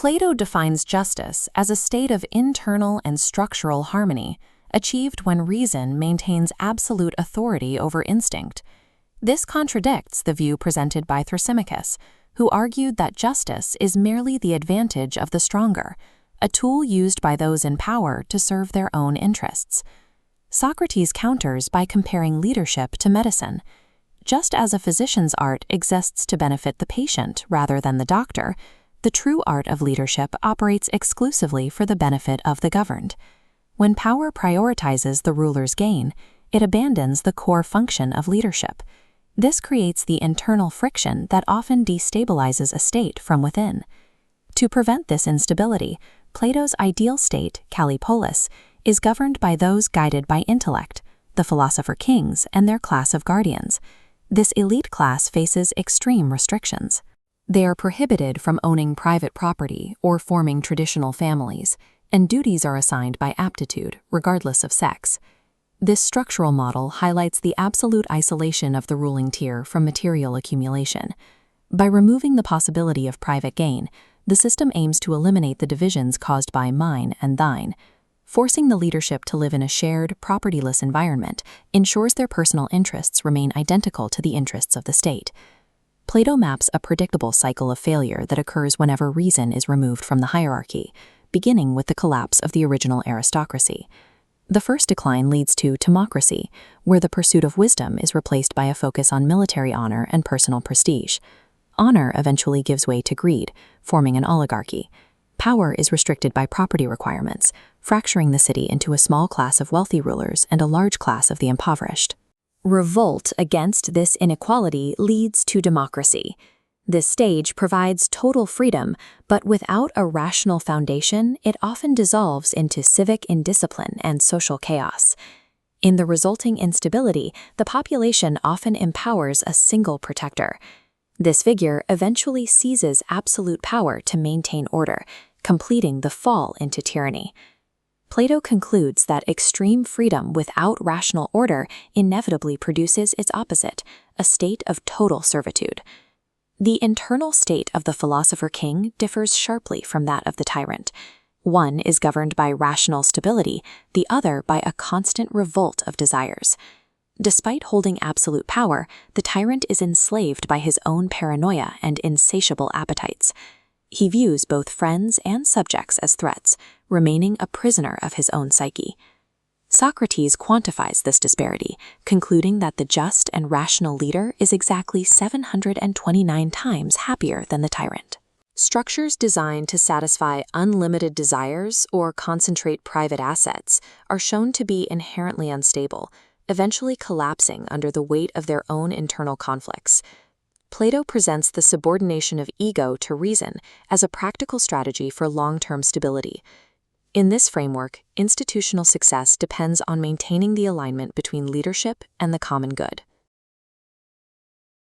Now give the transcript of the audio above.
Plato defines justice as a state of internal and structural harmony, achieved when reason maintains absolute authority over instinct. This contradicts the view presented by Thrasymachus, who argued that justice is merely the advantage of the stronger, a tool used by those in power to serve their own interests. Socrates counters by comparing leadership to medicine. Just as a physician's art exists to benefit the patient rather than the doctor, the true art of leadership operates exclusively for the benefit of the governed. When power prioritizes the ruler's gain, it abandons the core function of leadership. This creates the internal friction that often destabilizes a state from within. To prevent this instability, Plato's ideal state, Callipolis, is governed by those guided by intellect, the philosopher kings and their class of guardians. This elite class faces extreme restrictions. They are prohibited from owning private property or forming traditional families, and duties are assigned by aptitude, regardless of sex. This structural model highlights the absolute isolation of the ruling tier from material accumulation. By removing the possibility of private gain, the system aims to eliminate the divisions caused by mine and thine. Forcing the leadership to live in a shared, propertyless environment ensures their personal interests remain identical to the interests of the state. Plato maps a predictable cycle of failure that occurs whenever reason is removed from the hierarchy, beginning with the collapse of the original aristocracy. The first decline leads to timocracy, where the pursuit of wisdom is replaced by a focus on military honor and personal prestige. Honor eventually gives way to greed, forming an oligarchy. Power is restricted by property requirements, fracturing the city into a small class of wealthy rulers and a large class of the impoverished. Revolt against this inequality leads to democracy. This stage provides total freedom, but without a rational foundation, it often dissolves into civic indiscipline and social chaos. In the resulting instability, the population often empowers a single protector. This figure eventually seizes absolute power to maintain order, completing the fall into tyranny. Plato concludes that extreme freedom without rational order inevitably produces its opposite, a state of total servitude. The internal state of the philosopher-king differs sharply from that of the tyrant. One is governed by rational stability, the other by a constant revolt of desires. Despite holding absolute power, the tyrant is enslaved by his own paranoia and insatiable appetites. He views both friends and subjects as threats, remaining a prisoner of his own psyche. Socrates quantifies this disparity, concluding that the just and rational leader is exactly 729 times happier than the tyrant. Structures designed to satisfy unlimited desires or concentrate private assets are shown to be inherently unstable, eventually collapsing under the weight of their own internal conflicts. Plato presents the subordination of ego to reason as a practical strategy for long-term stability. In this framework, institutional success depends on maintaining the alignment between leadership and the common good.